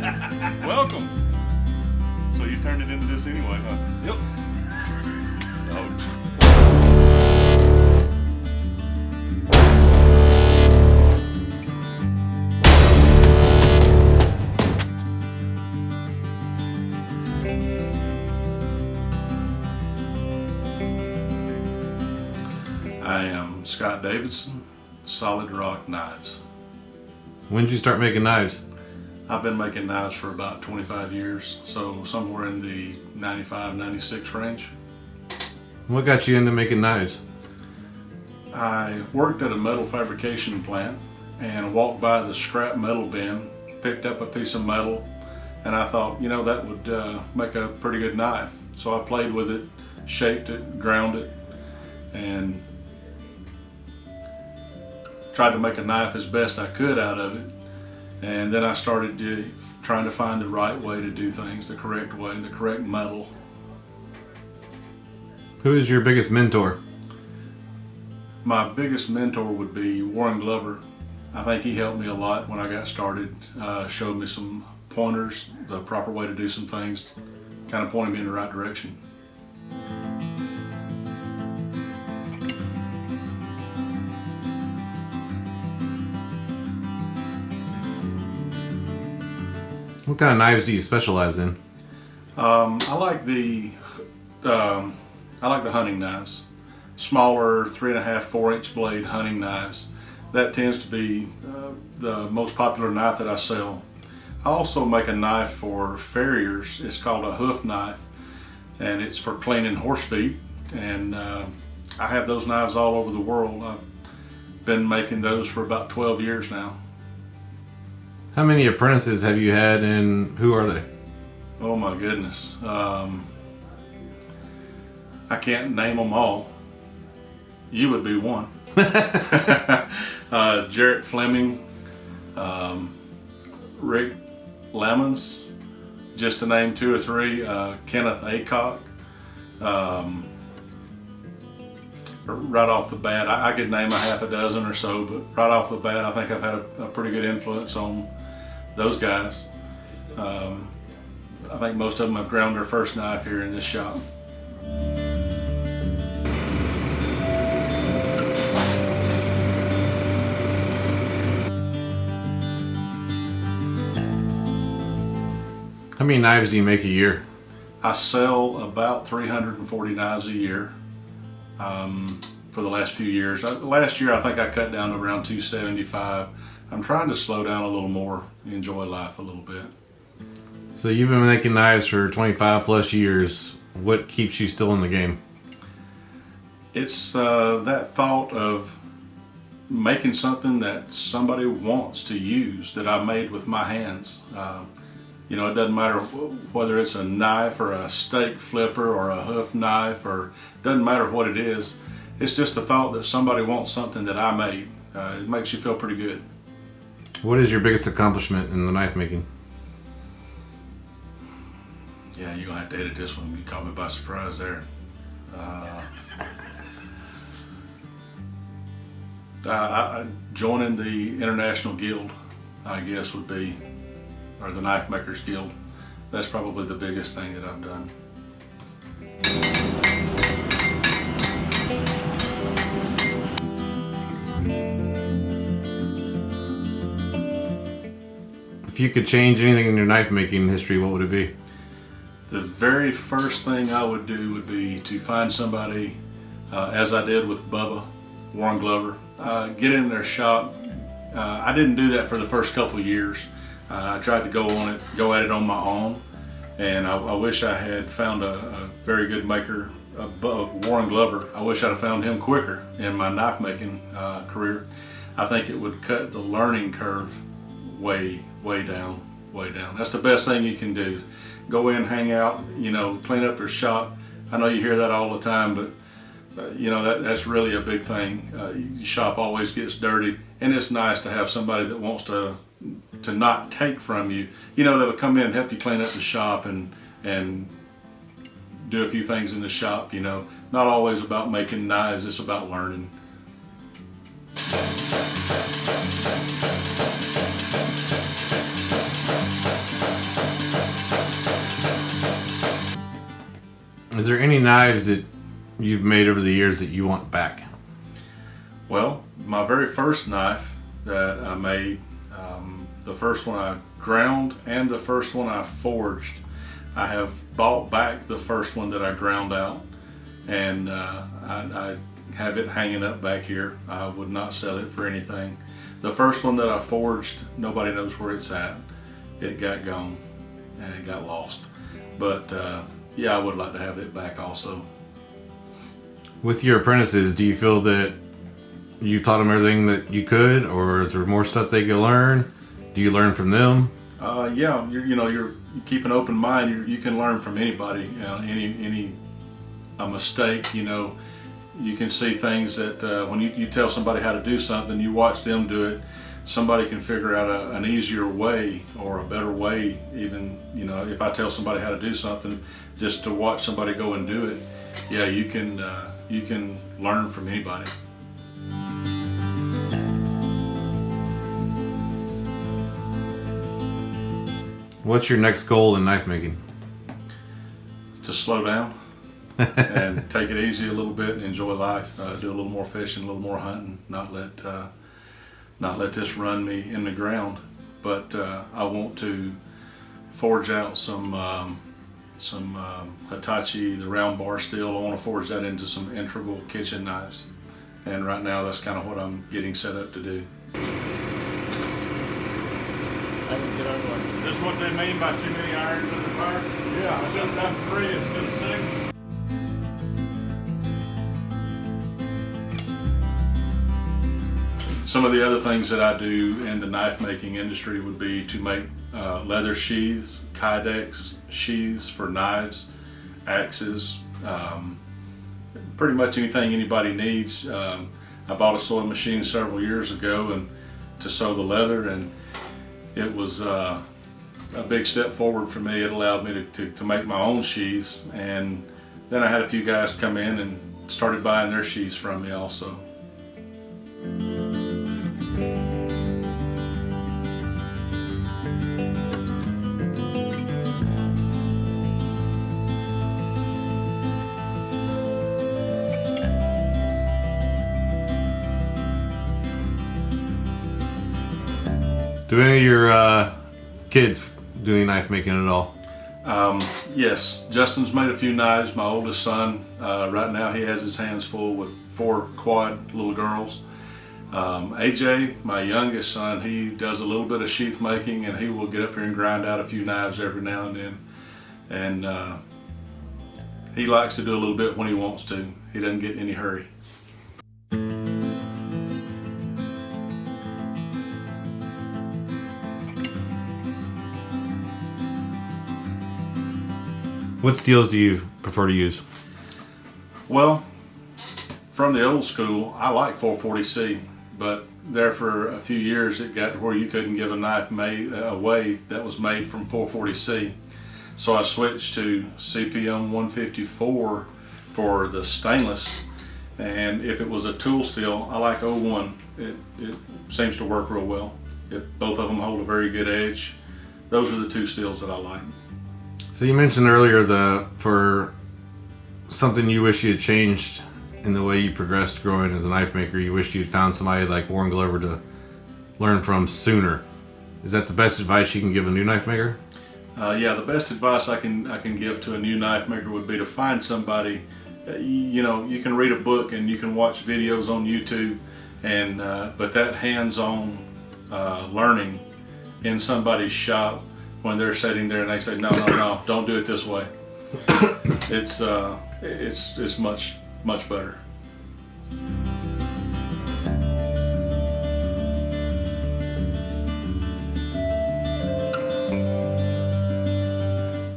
Welcome. So you turned it into this anyway, huh? Yep. Oh. I am Scott Davidson, Solid Rock Knives. When did you start making knives? I've been making knives for about 25 years, so somewhere in the 95, 96 range. What got you into making knives? I worked at a metal fabrication plant and walked by the scrap metal bin, picked up a piece of metal, and I thought, that would make a pretty good knife. So I played with it, shaped it, ground it, and tried to make a knife as best I could out of it. And then I started trying to find the right way to do things, the correct way, the correct metal. Who is your biggest mentor? My biggest mentor would be Warren Glover. I think he helped me a lot when I got started, showed me some pointers, the proper way to do some things, kind of pointed me in the right direction. What kind of knives do you specialize in? I like the hunting knives, smaller 3.5, 4-inch blade hunting knives. That tends to be the most popular knife that I sell. I also make a knife for farriers. It's called a hoof knife, and it's for cleaning horse feet. And I have those knives all over the world. I've been making those for about 12 years now. How many apprentices have you had, and who are they? Oh my goodness. I can't name them all. You would be one. Jarrett Fleming, Rick Lemons, just to name 2 or 3. Kenneth Aycock. Right off the bat, I could name a half a dozen or so, but right off the bat, I think I've had a pretty good influence on those guys. I think most of them have ground their first knife here in this shop. How many knives do you make a year? I sell about 340 knives a year for the last few years. Last year I think I cut down to around 275. I'm trying to slow down a little more, enjoy life a little bit. So you've been making knives for 25 plus years. What keeps you still in the game? It's that thought of making something that somebody wants to use, that I made with my hands. It doesn't matter whether it's a knife or a steak flipper or a hoof knife, or doesn't matter what it is. It's just the thought that somebody wants something that I made. It makes you feel pretty good. What is your biggest accomplishment in the knife making? Yeah, you're gonna have to edit this one. You caught me by surprise there. Joining the International Guild, I guess, would be, or the Knifemakers Guild. That's probably the biggest thing that I've done. If you could change anything in your knife making history, what would it be? The very first thing I would do would be to find somebody, as I did with Bubba, Warren Glover, get in their shop. I didn't do that for the first couple of years. I tried to go at it on my own, and I wish I had found a very good maker, Warren Glover. I wish I'd have found him quicker in my knife making career. I think it would cut the learning curve way down. That's the best thing you can do. Go in, hang out, clean up your shop. I know you hear that all the time, but that's really a big thing. Your shop always gets dirty, and it's nice to have somebody that wants to not take from you, that'll come in and help you clean up the shop and do a few things in the shop. Not always about making knives, it's about learning. Is there any knives that you've made over the years that you want back? Well, my very first knife that I made, the first one I ground and the first one I forged, I have bought back the first one that I ground out, and I have it hanging up back here. I would not sell it for anything. The first one that I forged, nobody knows where it's at. It got gone and it got lost. But yeah, I would like to have it back also. With your apprentices, do you feel that you've taught them everything that you could, or is there more stuff they could learn? Do you learn from them? Yeah, you keep an open mind. You can learn from anybody. Any a mistake, you can see things that when you tell somebody how to do something, you watch them do it. Somebody can figure out an easier way or a better way. Even if I tell somebody how to do something, just to watch somebody go and do it, yeah, you can learn from anybody. What's your next goal in knife making? To slow down and take it easy a little bit and enjoy life. Do a little more fishing, a little more hunting. Not let this run me in the ground. But I want to forge out some Hitachi, the round bar steel. I want to forge that into some integral kitchen knives. And right now, that's kind of what I'm getting set up to do. Is this what they mean by too many irons in the fire? Yeah, I should have done 3 instead of 6. Some of the other things that I do in the knife making industry would be to make leather sheaths, kydex sheaths for knives, axes, pretty much anything anybody needs. I bought a sewing machine several years ago and to sew the leather, and it was a big step forward for me. It allowed me to make my own sheaths, and then I had a few guys come in and started buying their sheaths from me also. Do any of your kids do any knife making at all? Yes, Justin's made a few knives. My oldest son, right now he has his hands full with 4 quad little girls. AJ, my youngest son, he does a little bit of sheath making, and he will get up here and grind out a few knives every now and then. And he likes to do a little bit when he wants to. He doesn't get in any hurry. What steels do you prefer to use? Well, from the old school, I like 440C, but there for a few years it got to where you couldn't give a knife made away that was made from 440C. So I switched to CPM 154 for the stainless, and if it was a tool steel, I like 01. It seems to work real well. Both of them hold a very good edge. Those are the 2 steels that I like. So you mentioned earlier for something you wish you had changed in the way you progressed growing as a knife maker. You wish you'd found somebody like Warren Glover to learn from sooner. Is that the best advice you can give a new knife maker? Yeah, the best advice I can give to a new knife maker would be to find somebody. You can read a book and you can watch videos on YouTube, and but that hands-on learning in somebody's shop, when they're sitting there and they say, no, don't do it this way. It's much better.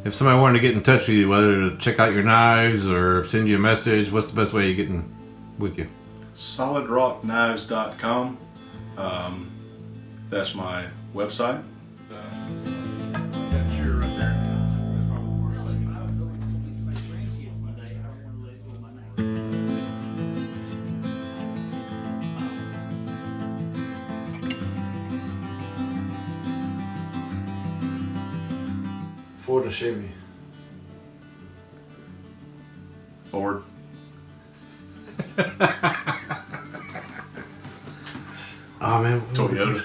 If somebody wanted to get in touch with you, whether to check out your knives or send you a message, what's the best way of getting with you? solidrockknives.com. That's my website. That's your right there. That's probably the worst thing. For the Chevy. Ford. Oh man, what was it? Toyota.